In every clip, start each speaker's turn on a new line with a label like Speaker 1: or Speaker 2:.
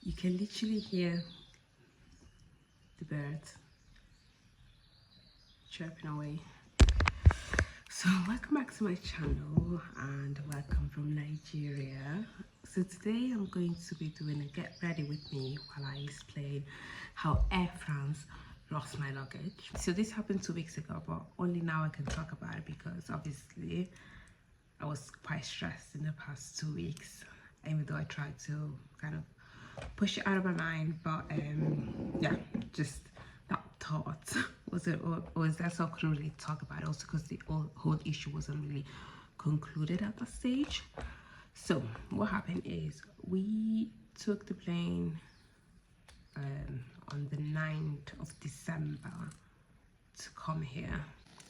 Speaker 1: You can literally hear the birds chirping away. So welcome back to my channel and welcome from Nigeria. So today I'm going to be doing a get ready with me while I explain how Air France lost my luggage. So this happened 2 weeks ago, but only now I can talk about it because obviously I was quite stressed in the past 2 weeks, even though I tried to kind of push it out of my mind. But yeah, just that thought was that, so I couldn't really talk about it, also because the whole issue wasn't really concluded at that stage. So what happened is we took the plane on the 9th of December to come here.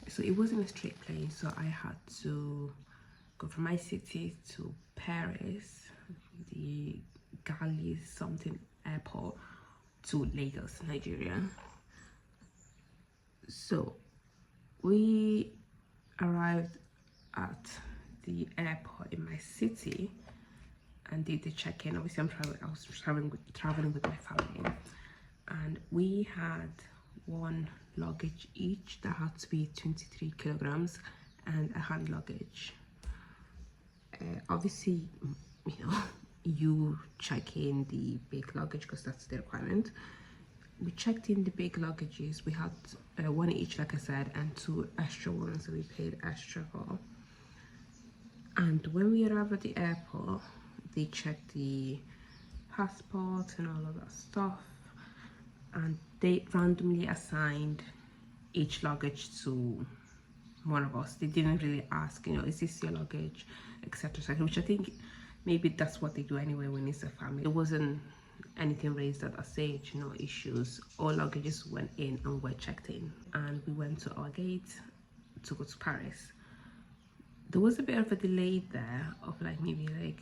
Speaker 1: So it wasn't a straight plane, so I had to go from my city to Paris, the Gali something airport, to Lagos, Nigeria. So we arrived at the airport in my city and did the check-in. Obviously I was traveling with my family, and we had one luggage each that had to be 23 kilograms and a hand luggage. Obviously, you know, you check in the big luggage because that's the requirement. We checked in the big luggages. We had one each, like I said, and 2 extra ones that we paid extra for. And when we arrived at the airport, they checked the passport and all of that stuff, and they randomly assigned each luggage to one of us. They didn't really ask, you know, is this your luggage, etc., which I think maybe that's what they do anyway when it's a family. It wasn't anything raised at that stage, no issues. All luggages went in and were checked in, and we went to our gate to go to Paris. There was a bit of a delay there of like maybe like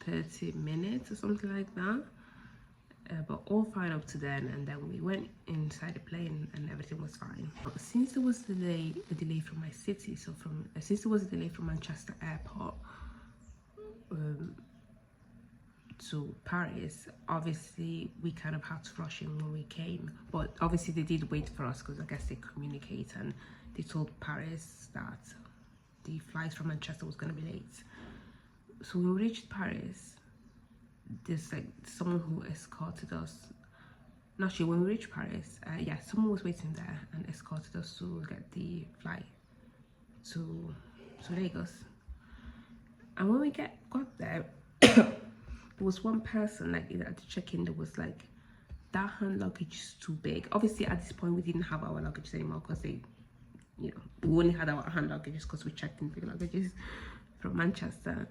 Speaker 1: 30 minutes or something like that, but all fine up to then. And then we went inside the plane and everything was fine. But since there was a delay from my city, so since there was a delay from Manchester airport to Paris, obviously we kind of had to rush in when we came. But obviously they did wait for us because I guess they communicate, and they told Paris that the flight from Manchester was going to be late. So when we reached Paris, there's like someone who escorted us. Actually, when we reached Paris, yeah, someone was waiting there and escorted us to get the flight to Lagos. And when we got there, there was one person like at the check-in that was like, that hand luggage is too big. Obviously at this point we didn't have our luggage anymore because they, you know, we only had our hand luggages because we checked in big luggages from Manchester.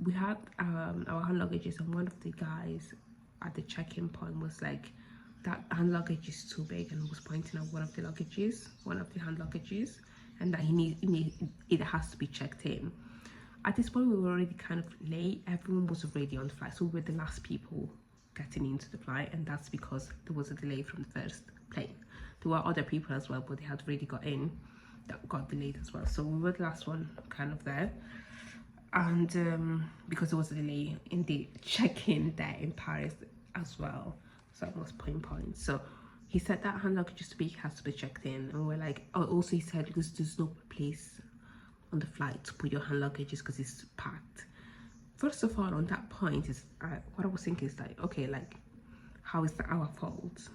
Speaker 1: We had our hand luggages, and one of the guys at the check-in point was like, that hand luggage is too big, and was pointing at one of the hand luggages, and that it has to be checked in. At this point we were already kind of late. Everyone was already on the flight, so we were the last people getting into the flight, and that's because there was a delay from the first plane. There were other people as well, but they had already got in, that got delayed as well. So we were the last one kind of there. And because there was a delay in the check-in there in Paris as well, so I was point. So he said that hand luggage just has to be checked in, and we're like, oh, also he said because there's no place on the flight to put your hand luggages because it's packed. First of all, on that point is what I was thinking is like, okay, like how is that our fault?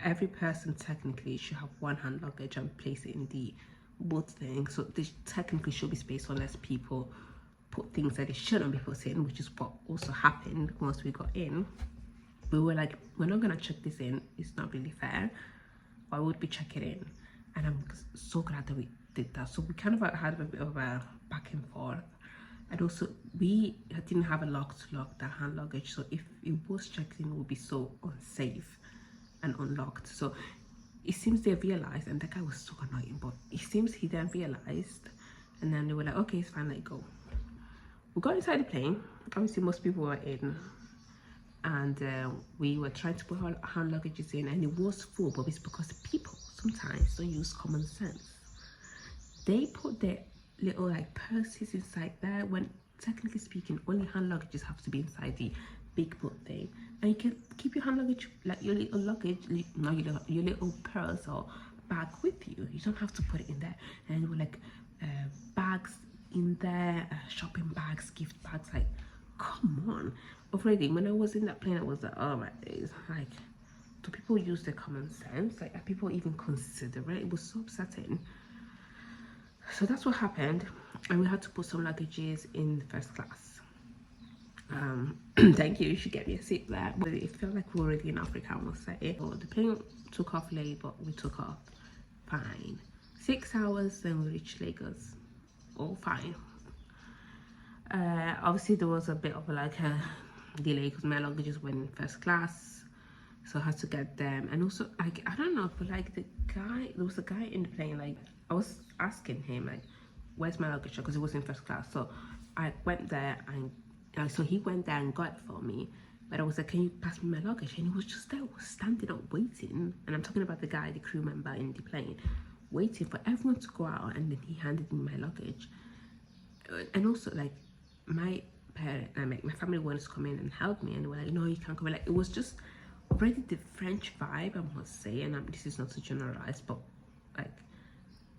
Speaker 1: Every person technically should have one hand luggage and place it in the boat thing, so there technically should be space unless people put things that they shouldn't be put in, which is what also happened once we got in. We were like, we're not gonna check this in, it's not really fair. Why would we check it in? And I'm so glad that we did that. So we kind of had a bit of a back and forth, and also we didn't have a lock to lock that hand luggage, so if it was checked in it would be so unsafe and unlocked. So it seems they realized, and that guy was so annoying, but it seems he then realized, and then they were like, okay, it's fine, like go. We got inside the plane. Obviously most people were in, and we were trying to put our hand luggages in, and it was full, but it's because people sometimes don't use common sense. They put their little like purses inside there, when technically speaking only hand luggages have to be inside the big boat thing. and you can keep your hand luggage, like your little luggage, not your little purse or bag with you. You don't have to put it in there. And there were like bags in there, shopping bags, gift bags. Like, come on. Already, when I was in that plane, I was like, oh my days, like, do people use their common sense? Like, are people even considerate? It was so upsetting. So that's what happened, and we had to put some luggages in first class. Thank you. You should get me a seat there. But it felt like we were already in Africa, I must say. So the plane took off late, but we took off fine. 6 hours, then we reached Lagos. All fine. Obviously, there was a bit of like a delay because my luggages went in first class, so I had to get them. And also, like, I don't know, but like there was a guy in the plane. Like, I was asking him like, "Where's my luggage?" Because it was in first class. So I went there and so he went there and got it for me. But I was like, "Can you pass me my luggage?" And he was just there, standing up, waiting. And I'm talking about the guy, the crew member in the plane, waiting for everyone to go out, and then he handed me my luggage. And also, like, my parent, my family wanted to come in and help me, and they were like, "No, you can't come in." Like, it was just already the French vibe, I must say. And this is not to generalize, but like,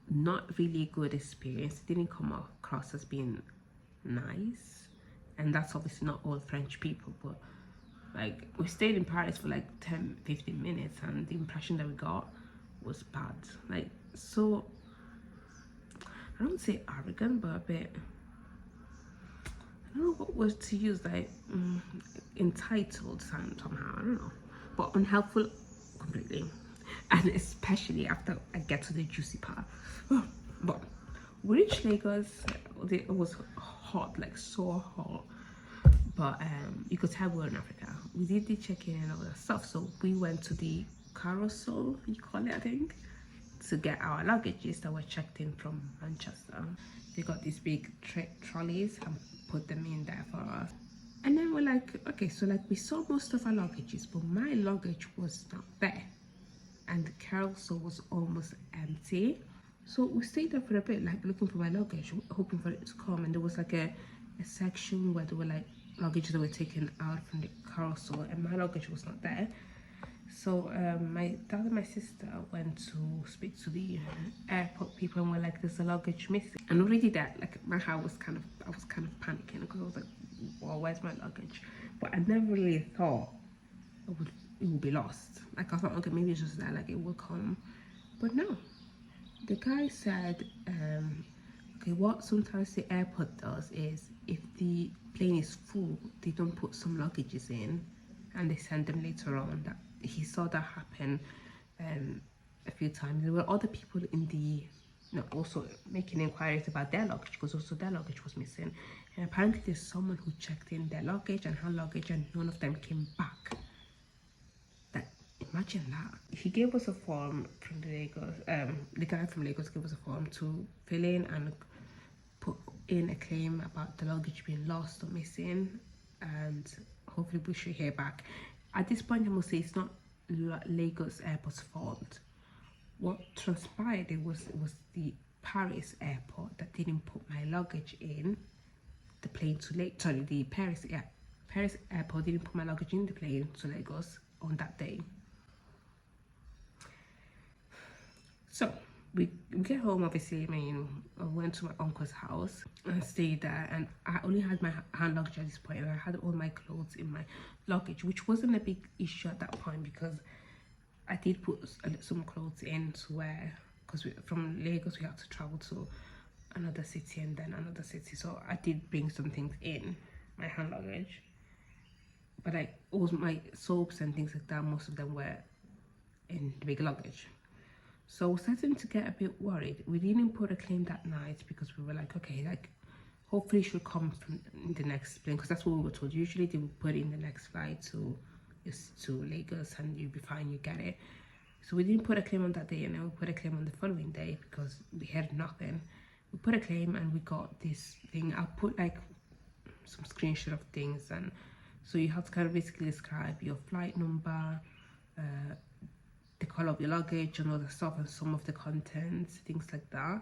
Speaker 1: not really a good experience. It didn't come across as being nice, and that's obviously not all French people, but like, we stayed in Paris for like 10-15 minutes, and the impression that we got was bad. Like, so I don't say arrogant, but a bit, I don't know what word to use, like entitled somehow, I don't know, but unhelpful completely. And especially after I get to the juicy part. But we reached Lagos. It was hot, like so hot, but you could tell we were in Africa. We did the check-in and all that stuff, so we went to the carousel, you call it, I think, to get our luggages that were checked in from Manchester. They got these big trolleys and put them in there for us. And then we're like, okay, so like, we saw most of our luggages, but my luggage was not there, and the carousel was almost empty. So we stayed there for a bit, like looking for my luggage, hoping for it to come. And there was like a section where there were like luggage that were taken out from the carousel, and my luggage was not there. So my dad and my sister went to speak to the airport people, and were like, "There's a luggage missing." And already that, like, my heart was kind of, I was kind of panicking, because I was like, "Well, where's my luggage?" But I never really thought it would be lost. Like, I thought, okay, maybe it's just that, like, it will come. But no, the guy said, okay, what sometimes the airport does is, if the plane is full, they don't put some luggages in, and they send them later on. That he saw that happen a few times. There were other people in the, also making inquiries about their luggage, because also their luggage was missing. And apparently there's someone who checked in their luggage and hand luggage, and none of them came back. Imagine that. He gave us a form from the Lagos, the guy from Lagos gave us a form to fill in and put in a claim about the luggage being lost or missing, and hopefully we should hear back. At this point, I must say, it's not Lagos Airport's fault. What transpired, it was the Paris airport that didn't put my luggage in the plane to Lagos. Sorry, the Paris airport didn't put my luggage in the plane to Lagos on that day. So we get home, obviously. I mean, I went to my uncle's house and stayed there, and I only had my hand luggage at this point, and I had all my clothes in my luggage, which wasn't a big issue at that point, because I did put some clothes in to wear, because from Lagos we had to travel to another city and then another city, so I did bring some things in my hand luggage. But like, all my soaps and things like that, most of them were in the big luggage. So we're starting to get a bit worried. We didn't put a claim that night, because we were like, okay, like, hopefully it should come from the next plane, because that's what we were told. Usually they would put in the next flight to Lagos, and you'll be fine, you get it. So we didn't put a claim on that day, and then we put a claim on the following day, because we heard nothing. We put a claim, and we got this thing. I'll put like some screenshot of things, and so you have to kind of basically describe your flight number, the color of your luggage and all the stuff, and some of the contents, things like that.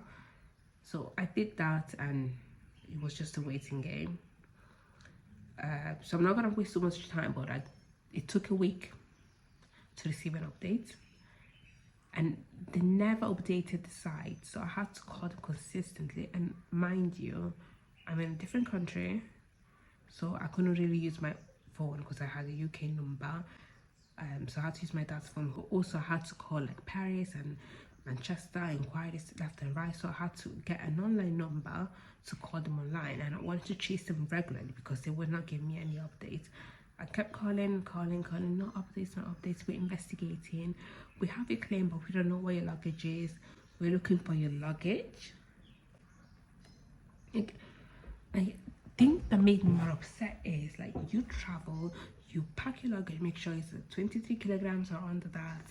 Speaker 1: So I did that, and it was just a waiting game. So I'm not gonna waste so much time, but it took a week to receive an update, and they never updated the site, so I had to call them consistently. And mind you, I'm in a different country, so I couldn't really use my phone because I had a UK number. So I had to use my dad's phone, who also had to call like Paris and Manchester, inquiries left and right. So I had to get an online number to call them online, and I wanted to chase them regularly because they would not give me any updates. I kept calling, no updates, we're investigating. We have your claim, but we don't know where your luggage is. We're looking for your luggage. I think that made me more upset is like, you travel, you pack your luggage, make sure it's 23 kilograms or under that,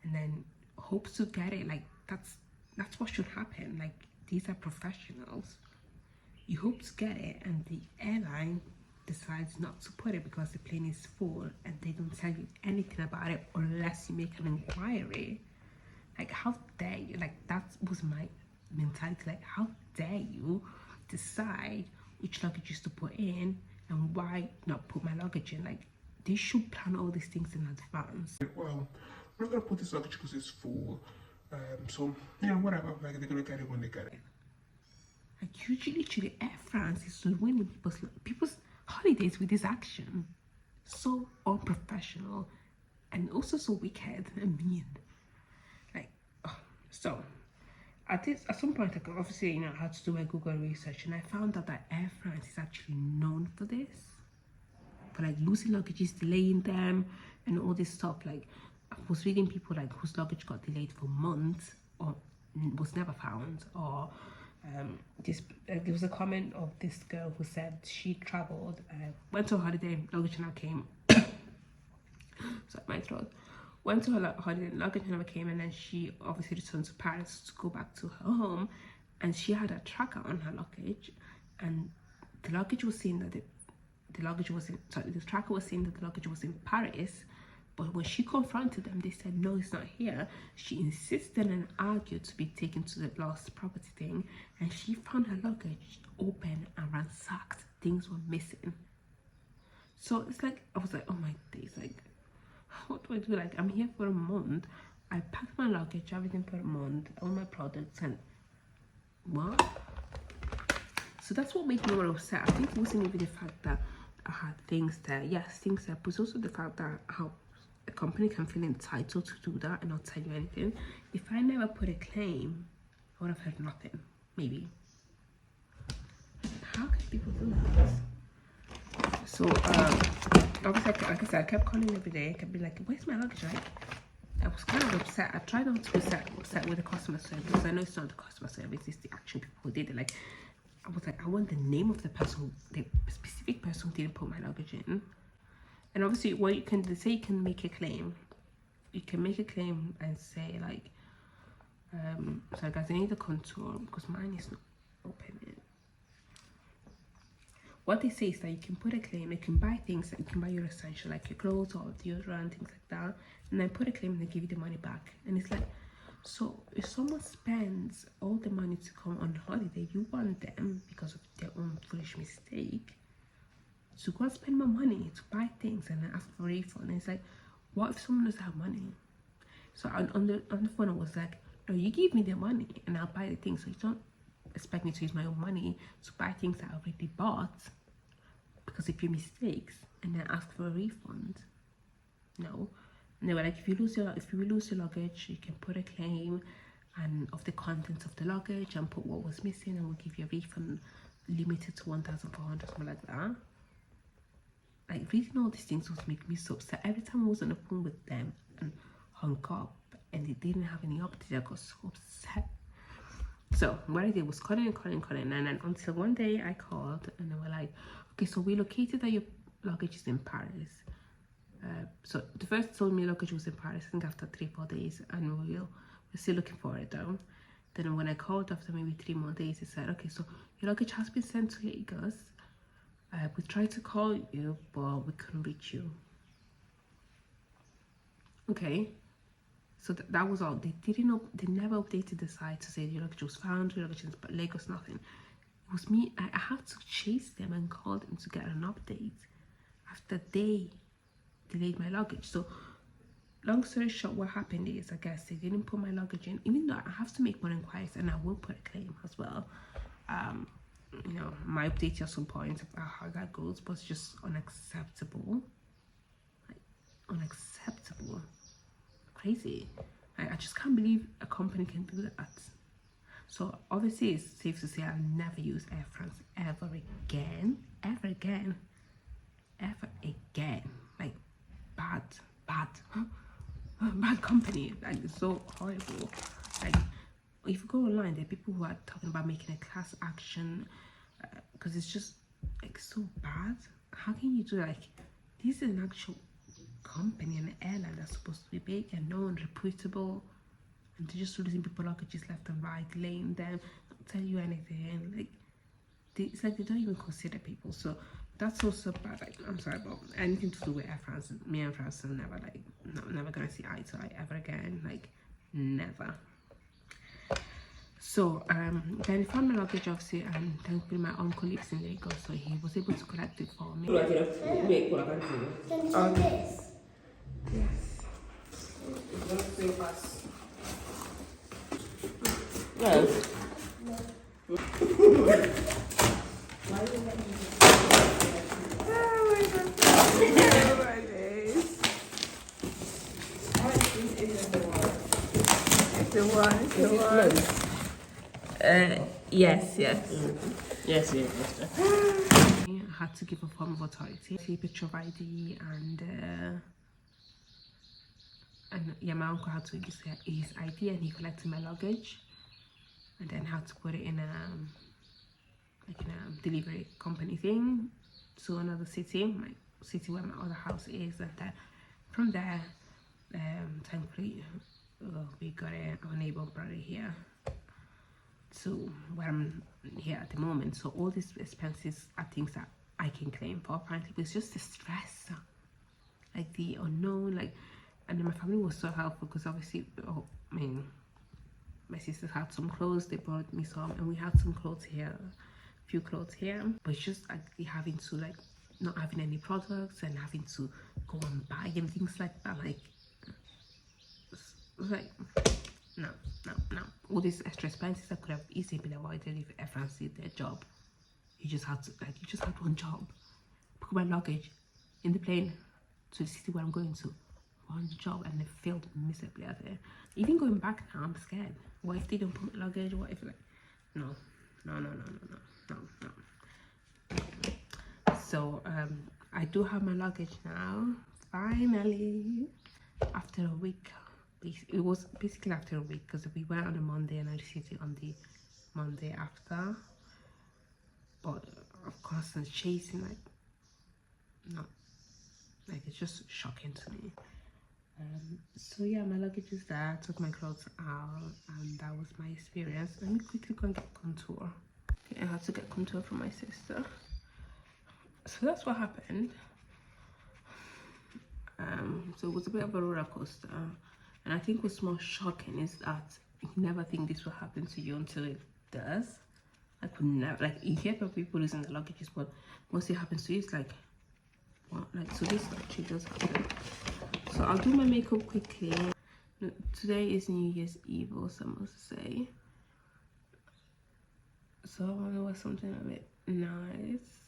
Speaker 1: and then hopes to get it. Like that's what should happen. Like, these are professionals. You hope to get it, and the airline decides not to put it because the plane is full, and they don't tell you anything about it unless you make an inquiry. Like, how dare you? Like, that was my mentality. Like, how dare you decide which luggage to put in and why not put my luggage in? Like, they should plan all these things in advance.
Speaker 2: Well, I'm not gonna put this luggage because it's full. So yeah, whatever. Like, they're gonna get it when they get it.
Speaker 1: Like, usually Air France is ruining people's holidays with this action. So unprofessional and also so wicked and mean. Like, so at some point, like, obviously, I had to do my Google research, and I found out that Air France is actually known for this, for like losing luggages, delaying them, and all this stuff. Like, I was reading people like whose luggage got delayed for months or was never found, or there was a comment of this girl who said she traveled, went to a holiday, luggage never came. Sorry, my throat. Went to her holiday, luggage never came, and then she obviously returned to Paris to go back to her home, and she had a tracker on her luggage, and the luggage was saying that the luggage was in, sorry, the tracker was saying that the luggage was in Paris. But when she confronted them, they said, no, it's not here. She insisted and argued to be taken to the lost property thing, and she found her luggage open and ransacked. Things were missing. So it's like, I was like, oh my days, like, what do I do? Like, I'm here for a month. I packed my luggage, everything for a month, all my products, and what? So that's what made me more upset. I think it wasn't even the fact that I had things there. Yes, things there, but also the fact that how a company can feel entitled to do that and not tell you anything. If I never put a claim, I would have heard nothing. Maybe. How can people do that? So obviously, like I said, I kept calling every day. I kept being like, where's my luggage? Like, I was kind of upset. I tried not to be upset with the customer service, because I know it's not the customer service, it's the actual people who did it. Like, I was like, I want the name of the person, the specific person who didn't put my luggage in. And obviously, what you can do, say you can make a claim. You can make a claim and say like, sorry guys, I need the contour because mine is not opening. What they say is that you can put a claim, you can buy things, that you can buy your essential, like your clothes or deodorant, things like that, and then put a claim and they give you the money back. And it's like, so if someone spends all the money to come on holiday, you want them, because of their own foolish mistake, to go and spend more money to buy things and then ask for a refund. And it's like, what if someone doesn't have money? So on the phone I was like, no, you give me the money and I'll buy the things. So you don't expect me to use my own money to buy things that I already bought because of your mistakes and then ask for a refund. No. And they were like, if you lose your luggage, you can put a claim and of the contents of the luggage and put what was missing, and we'll give you a refund limited to 1,400, something like that. Like, reading all these things was making me so upset. Every time I was on the phone with them and hung up and they didn't have any updates, I got so upset. So what I did was calling, and then until one day I called and they were like, okay, so we located that your luggage is in Paris. So the first told me luggage was in Paris, I think after 3-4 days, and we're still looking for it though. Then when I called after maybe 3 more days, they said, okay, so your luggage has been sent to Lagos. We tried to call you, but we couldn't reach you. Okay, so that was all. They never updated the site to say your luggage was found, your luggage is in Lagos, nothing. It was me. I had to chase them and call them to get an update after they delayed my luggage. So long story short, what happened is, I guess they didn't put my luggage in, even though I have to make more inquiries and I will put a claim as well. You know, my update at some point about how that goes, but it's just unacceptable. Like, unacceptable. Crazy. I just can't believe a company can do that. So obviously it's safe to say I'll never use Airfrance ever again. Ever again. Ever again. Like, bad company. Like, it's so horrible. Like, if you go online, there are people who are talking about making a class action because it's just like so bad. How can you do that? Like, this is an actual company, an airline that's supposed to be big and known, reputable, and they're just losing people luggages left and right, laying them, not tell you anything. Like, it's like they don't even consider people. So that's also bad. Like, I'm sorry, but anything to do with Air France, me and France are never, like, no, never gonna see eye to eye ever again. Like, never. So then I found my luggage, obviously, and thankfully my uncle lives in Lagos, so he was able to collect it for me.
Speaker 3: Can you do this?
Speaker 1: Yes.
Speaker 3: It's going to save us. No. Why are you letting me do this?
Speaker 1: Oh my god. Oh my days.
Speaker 3: This isn't the one.
Speaker 1: It's the one. It's the one. Yes.
Speaker 3: Yes.
Speaker 1: I had to give a form of authority, see a picture of ID, and yeah, my uncle had to use his ID, and he collected my luggage, and then had to put it in like in a delivery company thing to another city, my city where my other house is, and then from there, thankfully, we got our neighbor brought it here. So where I'm here at the moment, so all these expenses are things that I can claim for apparently, but it's just the stress, like the unknown, like, and then my family was so helpful because obviously, I mean, my sisters had some clothes, they brought me some, and we had some clothes here, a few clothes here, but it's just like having to, like, not having any products and having to go and buy and things like that, like, it's like, no. All these extra expenses that could have easily been avoided if Airfrance did their job. You just had one job. Put my luggage in the plane to the city where I'm going to. One job, and they failed miserably at it. Even going back now, I'm scared. What if they don't put my luggage? What if, like, no. So I do have my luggage now. Finally, after a week. It was basically after a week because we went on a Monday and I received it on the Monday after. But of course, I'm chasing, like, no, like, it's just shocking to me. So yeah, my luggage is there. I took my clothes out, and that was my experience. Let me quickly go and get contour. Okay, I had to get contour from my sister. So that's what happened. So it was a bit of a roller coaster. And I think what's more shocking is that you never think this will happen to you until it does. I could never, like, you hear about people losing their luggages, but once it happens to you, it's like, what? Like, so this actually does happen. So I'll do my makeup quickly. Today is New Year's Eve, also, I must say. So I want to wear something a bit nice.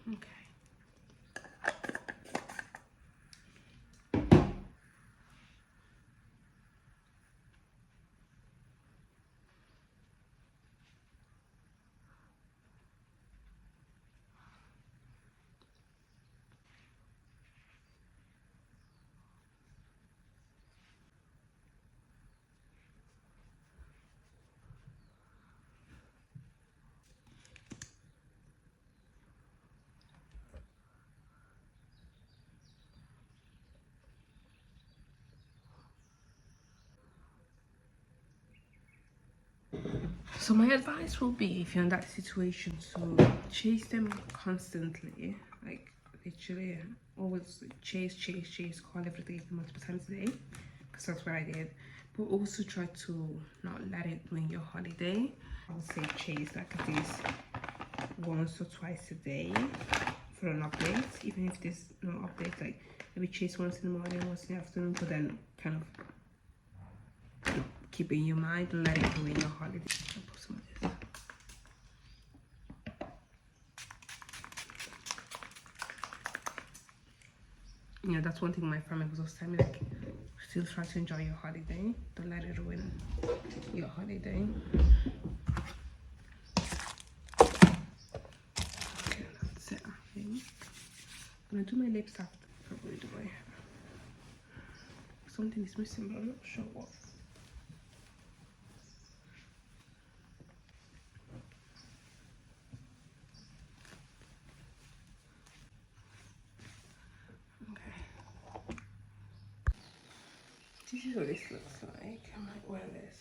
Speaker 1: Okay. So my advice will be, if you're in that situation, so chase them constantly. Like, literally always chase, call every day multiple times a day, because that's what I did. But also try to not let it ruin your holiday. I would say chase like at least once or twice a day for an update, even if there's no update. Like maybe chase once in the morning, once in the afternoon, but then kind of, you know, keep it in your mind and let it ruin your holiday. I'll put some of this. You know, that's one thing my family was always telling me, like, still try to enjoy your holiday, don't let it ruin your holiday. Okay, that's it, I think. I'm gonna do my lips after, probably do my hair. Something is missing, but I'm not sure what. Okay. This is what this looks like. I might wear this.